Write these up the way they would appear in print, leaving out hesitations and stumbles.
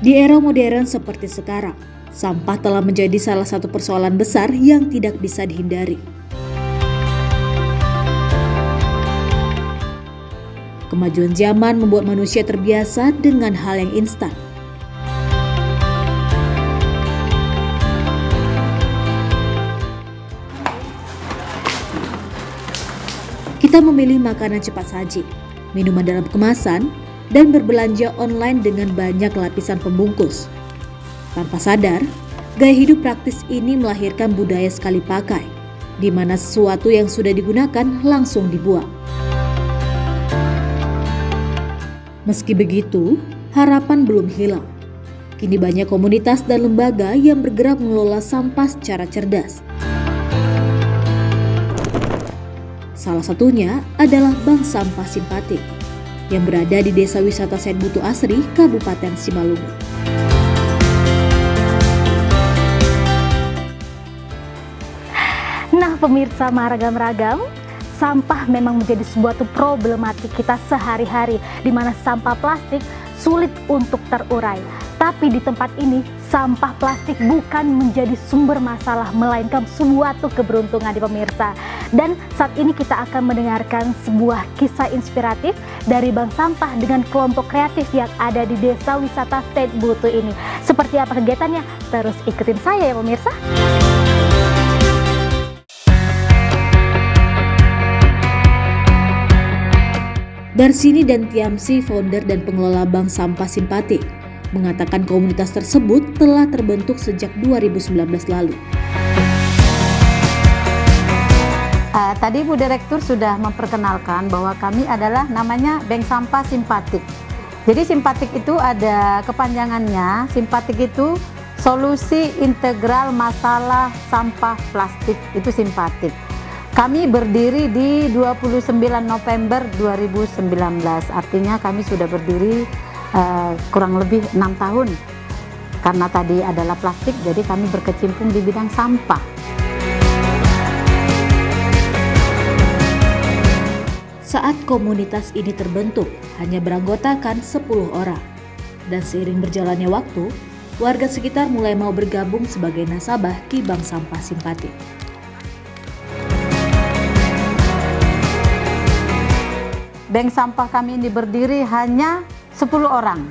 Di era modern seperti sekarang, sampah telah menjadi salah satu persoalan besar yang tidak bisa dihindari. Kemajuan zaman membuat manusia terbiasa dengan hal yang instan. Kita memilih makanan cepat saji, minuman dalam kemasan, dan berbelanja online dengan banyak lapisan pembungkus. Tanpa sadar, gaya hidup praktis ini melahirkan budaya sekali pakai, di mana sesuatu yang sudah digunakan langsung dibuang. Meski begitu, harapan belum hilang. Kini banyak komunitas dan lembaga yang bergerak mengelola sampah secara cerdas. Salah satunya adalah Bank Sampah Simpatik yang berada di Desa Wisata Said Butu Asri, Kabupaten Simalungun. Nah pemirsa Maragam-Ragam, sampah memang menjadi sebuah problematik kita sehari-hari, di mana sampah plastik sulit untuk terurai. Tapi di tempat ini, sampah plastik bukan menjadi sumber masalah, melainkan suatu keberuntungan di pemirsa. Dan saat ini kita akan mendengarkan sebuah kisah inspiratif dari Bank Sampah dengan kelompok kreatif yang ada di Desa Wisata Said Butu ini. Seperti apa kegiatannya? Terus ikutin saya ya pemirsa. Darsini dan Tiamsi, founder dan pengelola Bank Sampah Simpatik, mengatakan komunitas tersebut telah terbentuk sejak 2019 lalu. Tadi Bu Direktur sudah memperkenalkan bahwa kami adalah namanya Bank Sampah Simpatik. Jadi Simpatik itu ada kepanjangannya, Simpatik itu solusi integral masalah sampah plastik, itu Simpatik. Kami berdiri di 29 November 2019, artinya kami sudah berdiri kurang lebih 6 tahun. Karena tadi adalah plastik, jadi kami berkecimpung di bidang sampah. Saat komunitas ini terbentuk, hanya beranggotakan 10 orang. Dan seiring berjalannya waktu, warga sekitar mulai mau bergabung sebagai nasabah di Bank Sampah Simpatik. Bank sampah kami ini berdiri hanya 10 orang,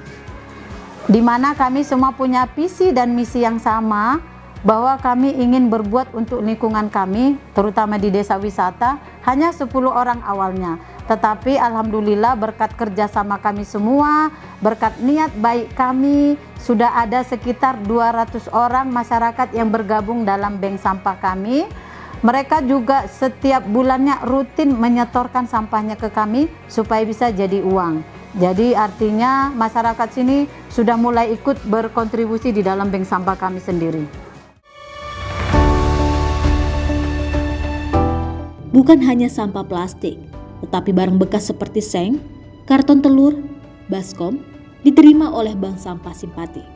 di mana kami semua punya visi dan misi yang sama, bahwa kami ingin berbuat untuk lingkungan kami, terutama di desa wisata, hanya 10 orang awalnya. Tetapi alhamdulillah berkat kerjasama kami semua, berkat niat baik kami, sudah ada sekitar 200 orang masyarakat yang bergabung dalam bank sampah kami. Mereka juga setiap bulannya rutin menyetorkan sampahnya ke kami supaya bisa jadi uang. Jadi artinya masyarakat sini sudah mulai ikut berkontribusi di dalam bank sampah kami sendiri. Bukan hanya sampah plastik, tetapi barang bekas seperti seng, karton telur, baskom diterima oleh Bank Sampah Simpatik.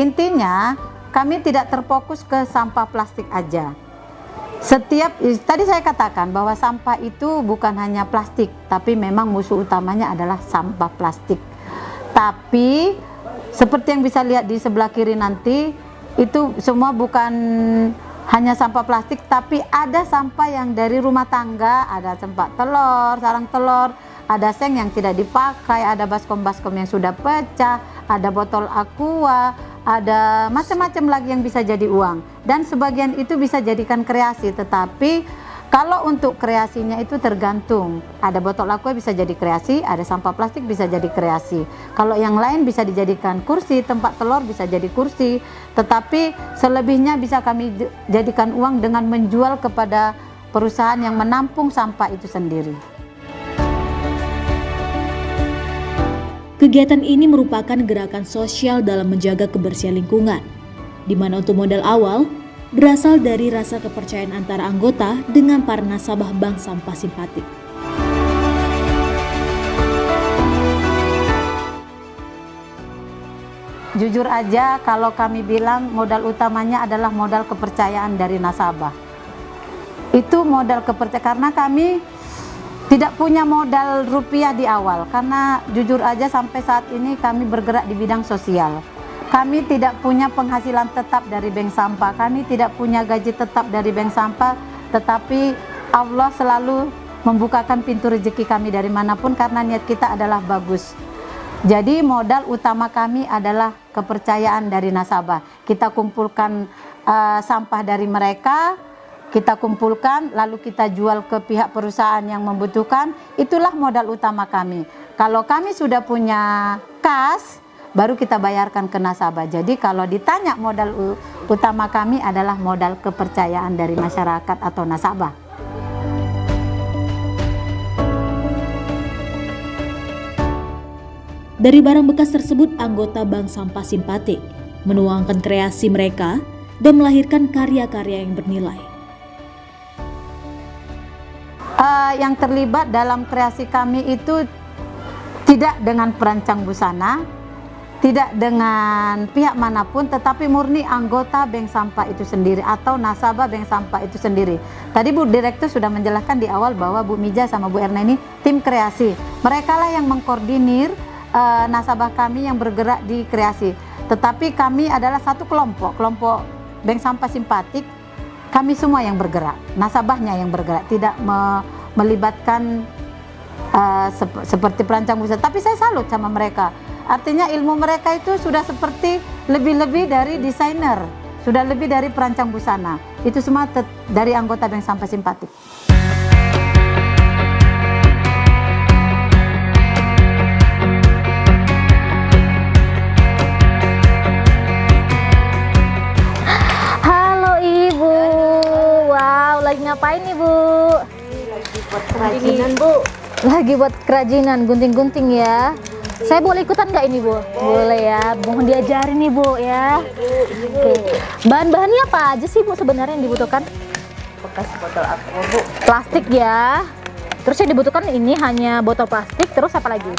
Intinya kami tidak terfokus ke sampah plastik aja. Tadi saya katakan bahwa sampah itu bukan hanya plastik, tapi memang musuh utamanya adalah sampah plastik. Tapi seperti yang bisa lihat di sebelah kiri nanti, itu semua bukan hanya sampah plastik, tapi ada sampah yang dari rumah tangga, ada tempat telur, sarang telur, ada seng yang tidak dipakai, ada baskom-baskom yang sudah pecah, ada botol aqua, ada macam-macam lagi yang bisa jadi uang. Dan sebagian itu bisa jadikan kreasi, tetapi kalau untuk kreasinya itu tergantung. Ada botol aqua bisa jadi kreasi, ada sampah plastik bisa jadi kreasi. Kalau yang lain bisa dijadikan kursi, tempat telur bisa jadi kursi, tetapi selebihnya bisa kami jadikan uang dengan menjual kepada perusahaan yang menampung sampah itu sendiri. Kegiatan ini merupakan gerakan sosial dalam menjaga kebersihan lingkungan, di mana untuk modal awal berasal dari rasa kepercayaan antara anggota dengan para nasabah Bank Sampah Simpatik. Jujur aja kalau kami bilang modal utamanya adalah modal kepercayaan dari nasabah. Itu modal kepercayaan karena kami tidak punya modal rupiah di awal, karena jujur aja sampai saat ini kami bergerak di bidang sosial. Kami tidak punya penghasilan tetap dari bank sampah, kami tidak punya gaji tetap dari bank sampah, tetapi Allah selalu membukakan pintu rezeki kami dari manapun karena niat kita adalah bagus. Jadi modal utama kami adalah kepercayaan dari nasabah. Kita kumpulkan sampah dari mereka, kita kumpulkan lalu kita jual ke pihak perusahaan yang membutuhkan. Itulah modal utama kami. Kalau kami sudah punya kas, baru kita bayarkan ke nasabah. Jadi kalau ditanya modal utama kami adalah modal kepercayaan dari masyarakat atau nasabah. Dari barang bekas tersebut, anggota Bank Sampah Simpatik menuangkan kreasi mereka dan melahirkan karya-karya yang bernilai. Yang terlibat dalam kreasi kami itu tidak dengan perancang busana, tidak dengan pihak manapun, tetapi murni anggota bank sampah itu sendiri atau nasabah bank sampah itu sendiri. Tadi Bu Direktur sudah menjelaskan di awal bahwa Bu Mija sama Bu Erna ini tim kreasi. Mereka lah yang mengkoordinir nasabah kami yang bergerak di kreasi. Tetapi kami adalah satu kelompok bank sampah Simpatik. Kami semua yang bergerak, nasabahnya yang bergerak, tidak melibatkan seperti perancang busana. Tapi saya salut sama mereka. Artinya ilmu mereka itu sudah seperti lebih-lebih dari desainer, sudah lebih dari perancang busana. Itu semua dari anggota bank sampah Simpatik. Lagi ngapain nih Bu? Lagi buat kerajinan Bu. Lagi buat kerajinan, gunting-gunting ya. Saya boleh ikutan nggak ini Bu? Boleh ya, mohon diajarin nih Bu ya. Oke. Bahan-bahannya apa aja sih Bu sebenarnya yang dibutuhkan? Bekas botol aqua Bu. Plastik ya. Terus yang dibutuhkan ini hanya botol plastik, terus apa lagi?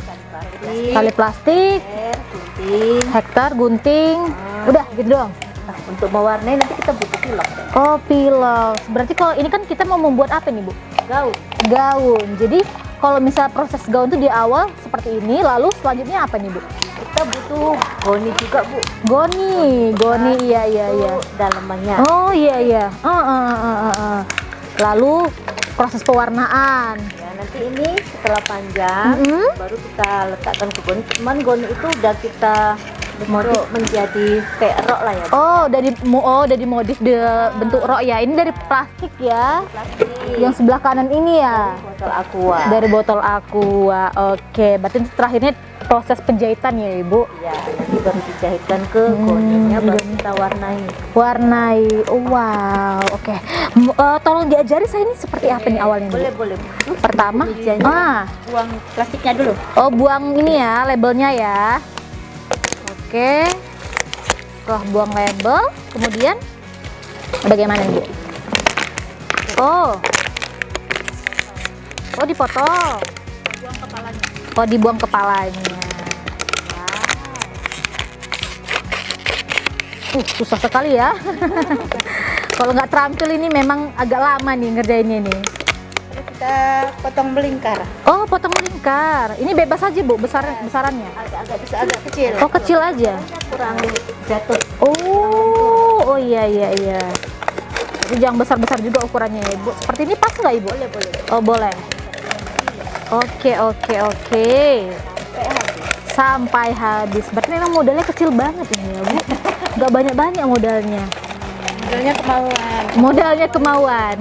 Tali plastik, Gunting. hektar, gunting. Udah gitu doang. Nah, untuk mewarnai nanti kita butuh pilok. Oh, pilok. Berarti kalau ini kan kita mau membuat apa nih Bu? Gaun. Gaun. Jadi kalau misal proses gaun itu di awal seperti ini, lalu selanjutnya apa nih Bu? Kita butuh goni juga Bu. Goni, iya. Itu dalamannya. Oh iya. Lalu proses pewarnaan. Ya, nanti ini setelah panjang baru kita letakkan ke goni. Cuman goni itu udah kita bentuk menjadi kayak rok lah ya Bu. Udah dimodif bentuk rok ya. Ini dari plastik ya. Plastik. Yang sebelah kanan ini ya. Botol aqua. Dari botol aqua. Oke, berarti terakhirnya proses penjahitan ya Ibu. Ya, nanti baru dijahitkan ke goninya, baru kita Warnai. Oh, wow. Oke. Tolong diajari saya ini seperti apa nih awalnya Bu? Boleh. Pertama, Buang plastiknya dulu. Oh, buang ini ya, labelnya ya. Oke. Setelah buang label, kemudian bagaimana nih Bu? Oh, dipotong. Buang kepalanya. Oh, dibuang kepalanya. Susah sekali ya. Kalau nggak terampil ini memang agak lama nih ngerjainnya nih. Terus kita potong melingkar. Oh, potong melingkar. Ini bebas aja Bu, besarannya. Agak bisa agak kecil. Oh, kecil aja. Kurang jatuh. Oh iya. Jadi jangan besar-besar juga ukurannya ya Ibu. Seperti ini pas nggak Ibu? Boleh. Oh, boleh. Oke. Sampai habis. Berarti memang modalnya kecil banget ini ya Bu. Nggak banyak-banyak modalnya. Modalnya kemauan.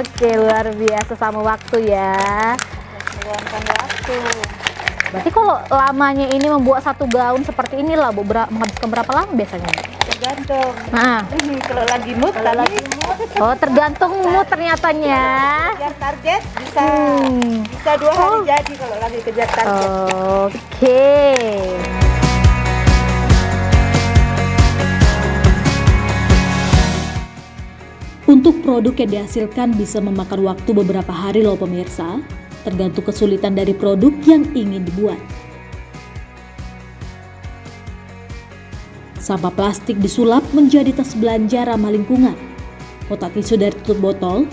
Oke, luar biasa sama waktu ya. Meluangkan waktu. Berarti kalau lamanya ini membuat satu gaun seperti inilah Bu, menghabiskan berapa lama biasanya? Tergantung. Nah. Kalau lagi mood, Oh, tergantung mood ternyatanya. kejar target bisa 2 hari jadi kalau lagi kejar target. Oke. Untuk produk yang dihasilkan bisa memakan waktu beberapa hari loh pemirsa, tergantung kesulitan dari produk yang ingin dibuat. Sampah plastik disulap menjadi tas belanja ramah lingkungan, kotak tisu dari tutup botol,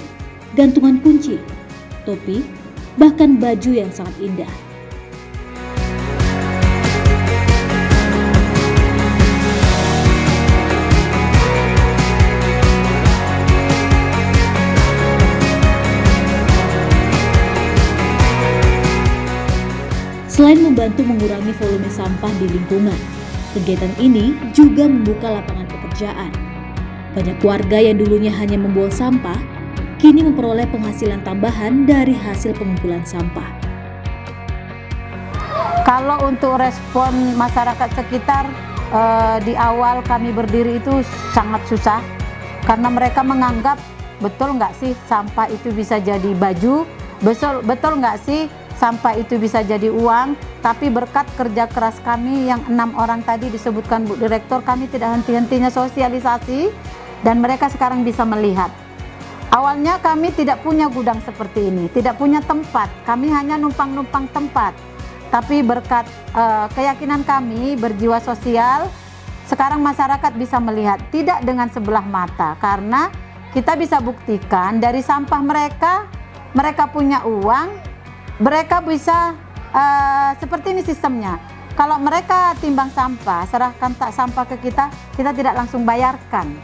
gantungan kunci, topi, bahkan baju yang sangat indah. Selain membantu mengurangi volume sampah di lingkungan, kegiatan ini juga membuka lapangan pekerjaan. Banyak warga yang dulunya hanya membuang sampah, kini memperoleh penghasilan tambahan dari hasil pengumpulan sampah. Kalau untuk respon masyarakat sekitar, di awal kami berdiri itu sangat susah, karena mereka menganggap, betul nggak sih sampah itu bisa jadi baju, betul nggak sih sampah itu bisa jadi uang. Tapi berkat kerja keras kami yang 6 orang tadi disebutkan Bu Direktur, kami tidak henti-hentinya sosialisasi dan mereka sekarang bisa melihat. Awalnya kami tidak punya gudang seperti ini, tidak punya tempat, kami hanya numpang-numpang tempat. Tapi berkat keyakinan kami berjiwa sosial, sekarang masyarakat bisa melihat tidak dengan sebelah mata, karena kita bisa buktikan dari sampah mereka punya uang. Mereka bisa seperti ini sistemnya. Kalau mereka timbang sampah, serahkan tak sampah ke kita tidak langsung bayarkan.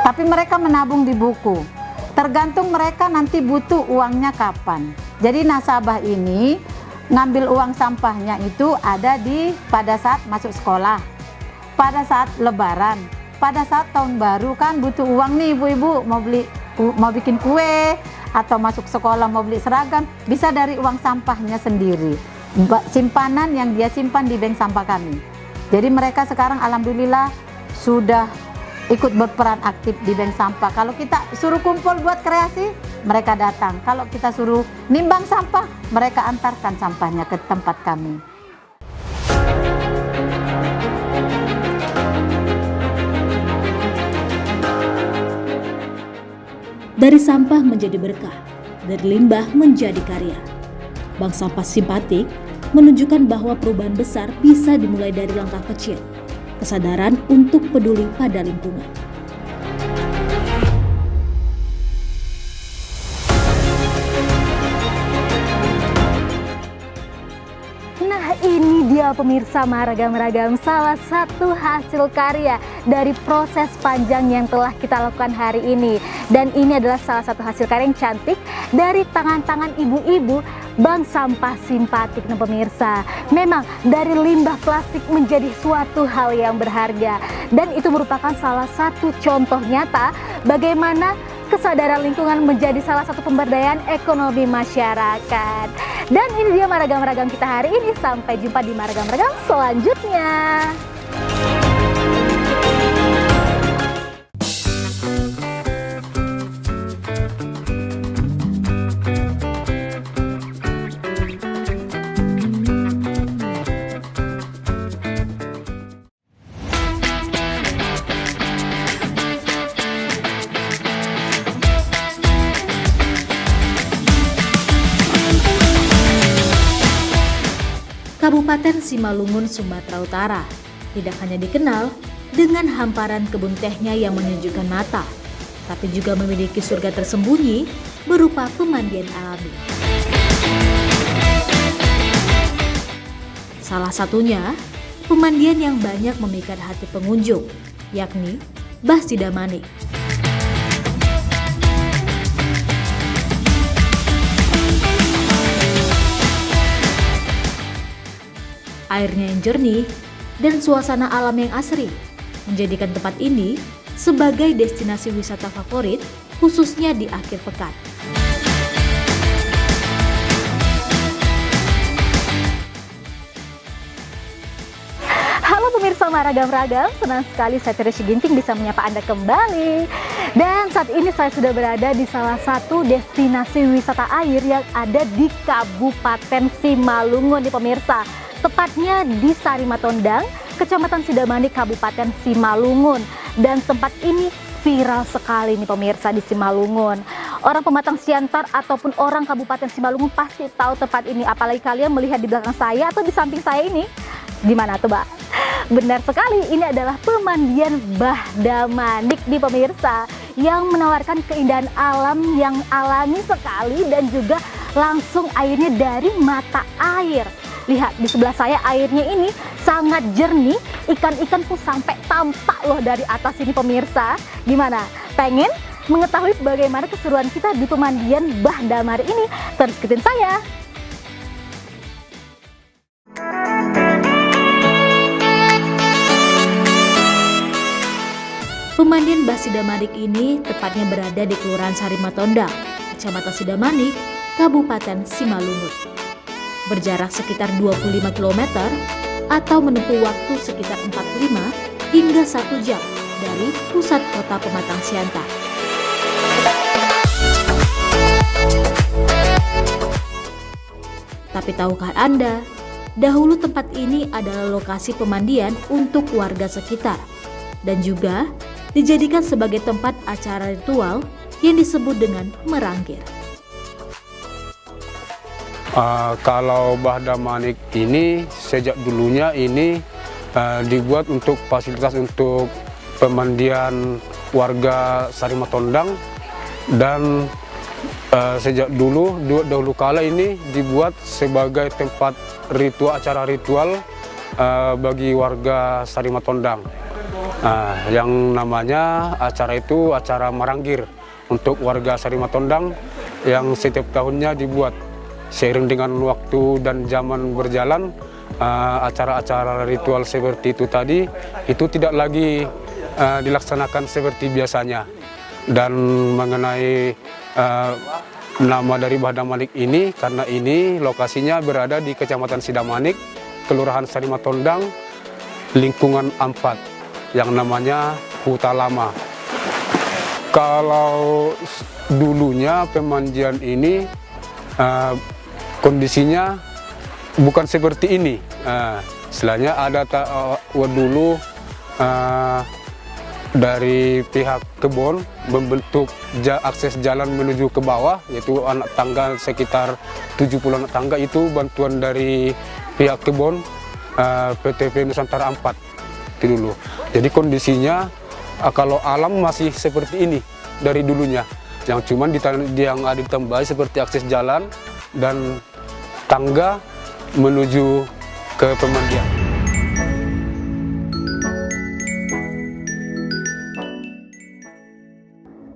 Tapi mereka menabung di buku. Tergantung mereka nanti butuh uangnya kapan. Jadi nasabah ini ngambil uang sampahnya itu ada pada saat masuk sekolah, pada saat lebaran, pada saat tahun baru kan butuh uang nih ibu-ibu, mau bikin kue, atau masuk sekolah mau beli seragam, bisa dari uang sampahnya sendiri, simpanan yang dia simpan di bank sampah kami. Jadi mereka sekarang alhamdulillah sudah ikut berperan aktif di bank sampah. Kalau kita suruh kumpul buat kreasi, mereka datang. Kalau kita suruh nimbang sampah, mereka antarkan sampahnya ke tempat kami. Dari sampah menjadi berkah, dari limbah menjadi karya. Bank Sampah Simpatik menunjukkan bahwa perubahan besar bisa dimulai dari langkah kecil, kesadaran untuk peduli pada lingkungan. Nah, ini dia pemirsa Maragam-Ragam, salah satu hasil karya dari proses panjang yang telah kita lakukan hari ini. Dan ini adalah salah satu hasil karya yang cantik dari tangan-tangan ibu-ibu Bank Sampah Simpatik. Nah pemirsa, memang dari limbah plastik menjadi suatu hal yang berharga. Dan itu merupakan salah satu contoh nyata bagaimana kesadaran lingkungan menjadi salah satu pemberdayaan ekonomi masyarakat. Dan ini dia Maragam-Ragam kita hari ini. Sampai jumpa di Maragam-Ragam selanjutnya. Kabupaten Simalungun, Sumatera Utara tidak hanya dikenal dengan hamparan kebun tehnya yang menunjukkan mata, tapi juga memiliki surga tersembunyi berupa pemandian alami. Salah satunya, pemandian yang banyak memikat hati pengunjung, yakni Bah Sidamanik. Airnya yang jernih dan suasana alam yang asri menjadikan tempat ini sebagai destinasi wisata favorit, khususnya di akhir pekan. Halo pemirsa Maragam-Ragam, senang sekali saya Teresa Ginting bisa menyapa Anda kembali. Dan saat ini saya sudah berada di salah satu destinasi wisata air yang ada di Kabupaten Simalungun nih pemirsa. Tepatnya di Sarimatondang, Kecamatan Sidamanik, Kabupaten Simalungun. Dan tempat ini viral sekali nih pemirsa di Simalungun. Orang pematang siantar ataupun orang Kabupaten Simalungun pasti tahu tempat ini. Apalagi kalian melihat di belakang saya atau di samping saya ini. Di mana tuh, Mbak? Benar sekali, ini adalah pemandian Bah Damanik di pemirsa. yang menawarkan keindahan alam yang alami sekali dan juga langsung airnya dari mata air. Lihat di sebelah saya, airnya ini sangat jernih, ikan-ikan pun sampai tampak loh dari atas ini pemirsa. Gimana? Pengen mengetahui bagaimana keseruan kita di pemandian Bah Damari ini? Terus ikutin saya. Pemandian Bah Sidamanik ini tepatnya berada di Kelurahan Sarimatondang, Kecamatan Sidamanik, Kabupaten Simalungun. Berjarak sekitar 25 km atau menempuh waktu sekitar 45 hingga 1 jam dari pusat kota Pematang Siantar. Tapi tahukah Anda, dahulu tempat ini adalah lokasi pemandian untuk warga sekitar dan juga dijadikan sebagai tempat acara ritual yang disebut dengan merangkir. Kalau Bah Damari ini sejak dulunya ini dibuat untuk fasilitas untuk pemandian warga Sarimatondang, dan sejak dahulu kala ini dibuat sebagai tempat ritual, acara ritual bagi warga Sarimatondang. Yang namanya acara itu acara marangkir untuk warga Sarimatondang yang setiap tahunnya dibuat. Seiring dengan waktu dan zaman berjalan, acara-acara ritual seperti itu tadi itu tidak lagi dilaksanakan seperti biasanya. Dan mengenai nama dari Bah Damari ini, karena ini lokasinya berada di Kecamatan Sidamanik, Kelurahan Sarimatondang, lingkungan 4 yang namanya Huta Lama. Kalau dulunya pemandian ini kondisinya bukan seperti ini. Istilahnya ada dulu dari pihak kebun membentuk akses jalan menuju ke bawah, yaitu anak tangga sekitar 70 anak tangga, itu bantuan dari pihak kebun PTP Nusantara 4 itu dulu. Jadi kondisinya kalau alam masih seperti ini dari dulunya, yang cuman yang ada ditambahi seperti akses jalan dan tangga menuju ke pemandian.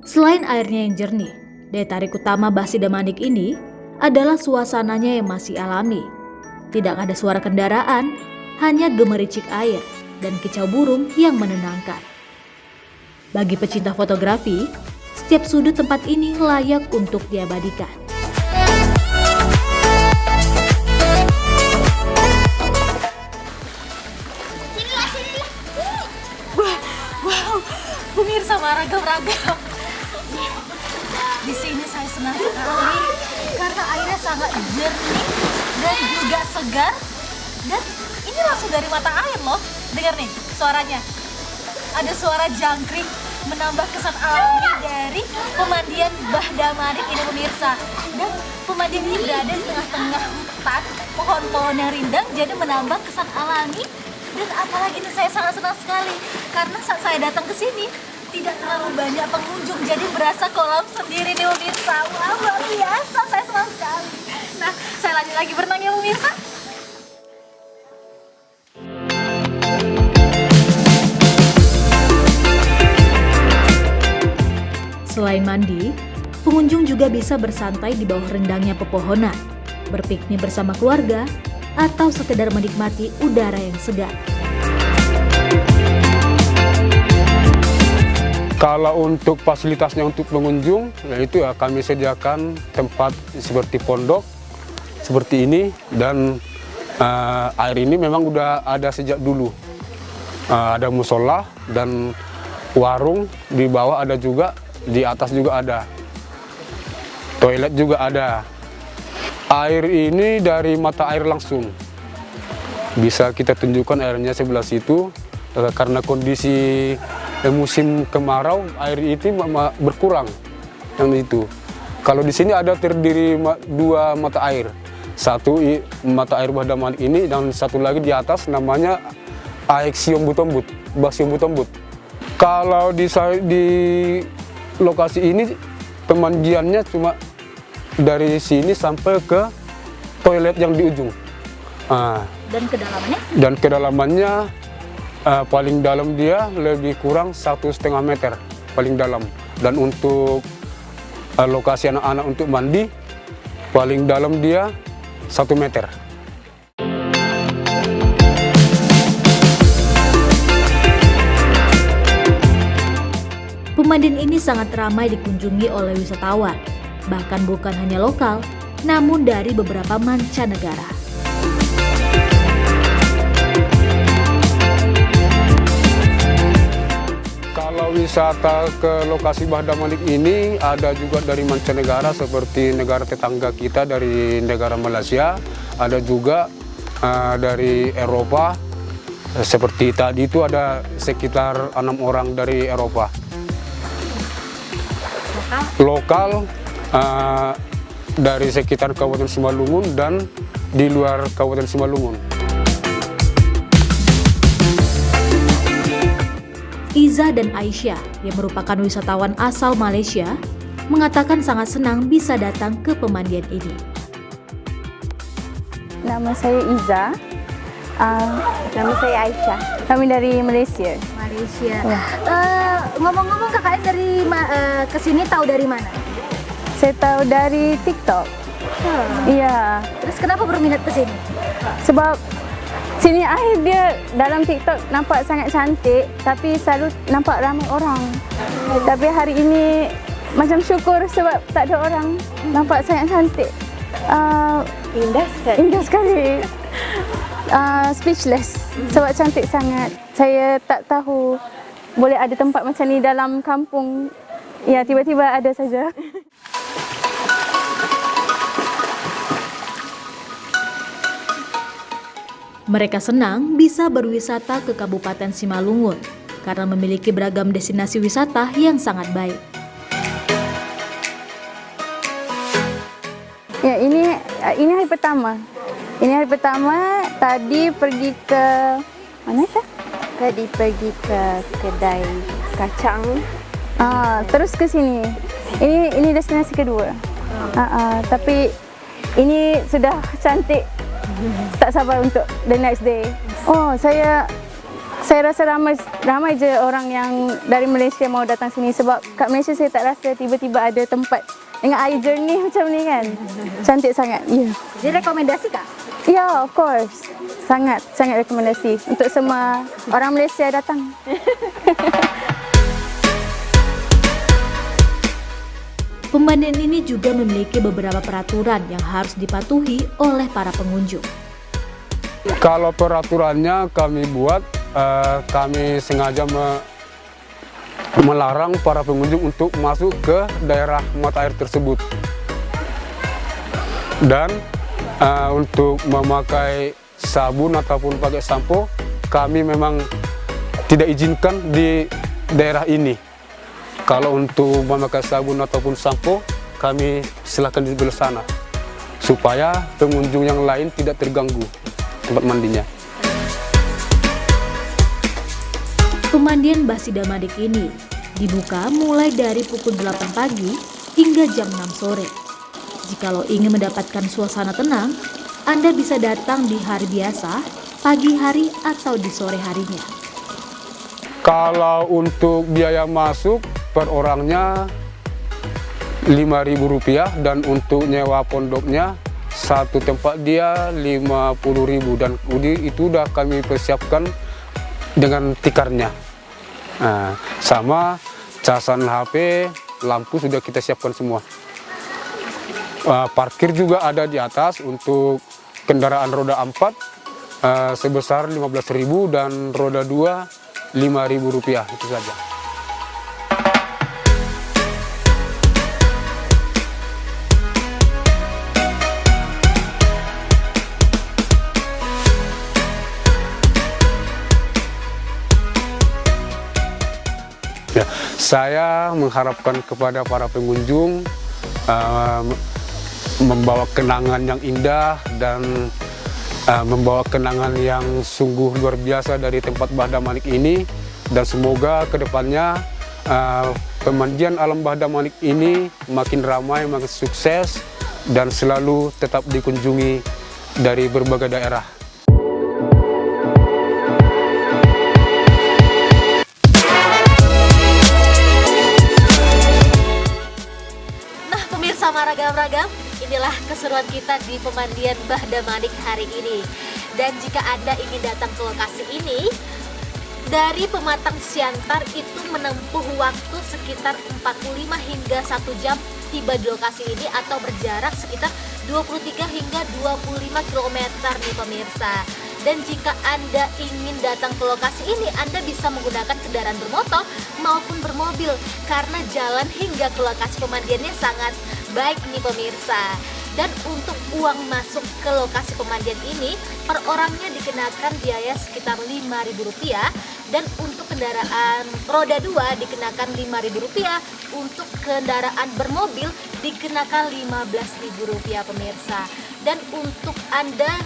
Selain airnya yang jernih, daya tarik utama Bah Sidamanik ini adalah suasananya yang masih alami. Tidak ada suara kendaraan, hanya gemericik air dan kicau burung yang menenangkan. Bagi pecinta fotografi, setiap sudut tempat ini layak untuk diabadikan. Wow, pemirsa ragam-ragam. Di sini saya senang sekali karena airnya sangat jernih dan juga segar. Dan ini langsung dari mata air loh. Dengar nih suaranya. Ada suara jangkrik menambah kesan alami dari pemandian Bah Damari ini pemirsa. Dan pemandian ini berada di tengah-tengah hutan, pohon-pohon yang rindang, jadi menambah kesan alami. Dan apalagi ini saya sangat senang sekali karena saat saya datang ke sini tidak terlalu banyak pengunjung, jadi berasa kolam sendiri nih pemirsa. Wah, luar biasa, saya senang sekali. Nah, saya lanjut lagi berenang ya pemirsa. Selain mandi, pengunjung juga bisa bersantai di bawah rindangnya pepohonan, berpiknik bersama keluarga, atau sekedar menikmati udara yang segar. Kalau untuk fasilitasnya untuk pengunjung, yaitu ya kami sediakan tempat seperti pondok, seperti ini, dan air ini memang udah ada sejak dulu. Ada musola dan warung, di bawah ada juga, di atas juga ada. Toilet juga ada. Air ini dari mata air langsung. Bisa kita tunjukkan airnya sebelah situ, karena kondisi musim kemarau air itu berkurang yang itu. Kalau di sini ada terdiri 2 mata air. Satu mata air Bah Damari ini dan satu lagi di atas namanya Aek Siombu Tombut, Bah Siombu Tombut. Kalau di lokasi ini pemandiannya cuma dari sini sampai ke toilet yang di ujung. Dan kedalamannya? Dan kedalamannya paling dalam dia lebih kurang 1,5 meter paling dalam. Dan untuk lokasi anak-anak untuk mandi paling dalam dia 1 meter. Pemandian ini sangat ramai dikunjungi oleh wisatawan, bahkan bukan hanya lokal, namun dari beberapa mancanegara. Kalau wisata ke lokasi Bah Damanik ini ada juga dari mancanegara seperti negara tetangga kita dari negara Malaysia, ada juga dari Eropa, seperti tadi itu ada sekitar 6 orang dari Eropa. Lokal dari sekitar Kabupaten Simalungun dan di luar Kabupaten Simalungun. Iza dan Aisyah yang merupakan wisatawan asal Malaysia mengatakan sangat senang bisa datang ke pemandian ini. Nama saya Iza. Nama saya Aisyah. Kami dari Malaysia. Malaysia. Ngomong-ngomong kakaknya dari kesini tahu dari mana? Saya tahu dari TikTok. Iya. Terus kenapa berminat ke sini? Sebab sini air dia dalam TikTok nampak sangat cantik, tapi selalu nampak ramai orang. Tapi hari ini macam syukur sebab tak ada orang. Nampak sangat cantik. Indah sekali. Indah sekali. Speechless sebab cantik sangat. Saya tak tahu boleh ada tempat macam ni dalam kampung. Ya, tiba-tiba ada saja. Mereka senang bisa berwisata ke Kabupaten Simalungun karena memiliki beragam destinasi wisata yang sangat baik. Ya, ini hari pertama. Ini hari pertama, tadi pergi ke mana kah? Tadi pergi ke kedai kacang. Terus ke sini. Ini destinasi kedua. Tapi ini sudah cantik. Tak sabar untuk the next day. Oh, saya rasa ramai je orang yang dari Malaysia mau datang sini sebab kat Malaysia saya tak rasa tiba-tiba ada tempat dengan air jernih macam ni kan. Cantik sangat. Ya. Yeah. Jadi rekomendasi kak? Ya, yeah, of course. Sangat rekomendasi untuk semua orang Malaysia datang. Pemandian ini juga memiliki beberapa peraturan yang harus dipatuhi oleh para pengunjung. Kalau peraturannya kami buat, kami sengaja melarang para pengunjung untuk masuk ke daerah mata air tersebut. Dan untuk memakai sabun ataupun pakai sampo, kami memang tidak izinkan di daerah ini. Kalau untuk memakai sabun ataupun sampo, kami silakan di sebelah sana, supaya pengunjung yang lain tidak terganggu tempat mandinya. Pemandian Bah Damanik ini dibuka mulai dari pukul 8 pagi hingga jam 6 sore. Jikalau ingin mendapatkan suasana tenang, Anda bisa datang di hari biasa, pagi hari atau di sore harinya. Kalau untuk biaya masuk per orangnya Rp5.000 dan untuk nyewa pondoknya satu tempat dia Rp50.000 dan itu udah kami persiapkan dengan tikarnya. Sama casan HP, lampu sudah kita siapkan semua. Parkir juga ada di atas untuk kendaraan roda 4 sebesar Rp15.000 dan roda 2 Rp5.000, itu saja. Ya, saya mengharapkan kepada para pengunjung membawa kenangan yang indah dan membawa kenangan yang sungguh luar biasa dari tempat Bah Damanik ini, dan semoga kedepannya pemandian alam Bah Damanik ini makin ramai, makin sukses, dan selalu tetap dikunjungi dari berbagai daerah. Nah pemirsa Maragam-Ragam, inilah keseruan kita di pemandian Bah Damanik hari ini. Dan jika Anda ingin datang ke lokasi ini, dari Pematang Siantar itu menempuh waktu sekitar 45 hingga 1 jam tiba di lokasi ini, atau berjarak sekitar 23 hingga 25 km nih pemirsa. Dan jika Anda ingin datang ke lokasi ini, Anda bisa menggunakan kendaraan bermotor maupun bermobil, karena jalan hingga ke lokasi pemandiannya sangat baik nih pemirsa. Dan untuk uang masuk ke lokasi pemandian ini, per orangnya dikenakan biaya sekitar Rp5.000, dan untuk kendaraan roda 2 dikenakan Rp5.000, untuk kendaraan bermobil dikenakan Rp15.000 pemirsa. Dan untuk Anda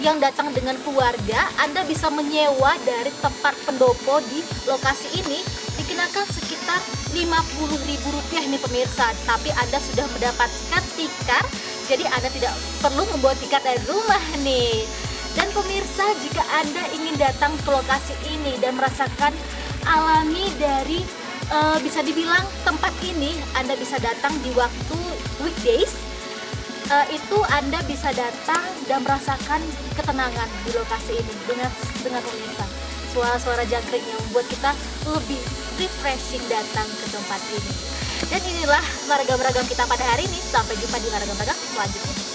yang datang dengan keluarga, Anda bisa menyewa dari tempat pendopo di lokasi ini dikenakan sekitar Rp50.000 nih pemirsa. Tapi Anda sudah mendapatkan tikar, jadi Anda tidak perlu membawa tikar dari rumah nih. Dan pemirsa, jika Anda ingin datang ke lokasi ini dan merasakan alami dari bisa dibilang tempat ini, Anda bisa datang di waktu weekdays. Itu Anda bisa datang dan merasakan ketenangan di lokasi ini dengan pemirsa. Suara-suara jangkrik yang membuat kita lebih refreshing datang ke tempat ini. Dan inilah Maragam-Ragam kita pada hari ini. Sampai jumpa di Maragam-Ragam selanjutnya.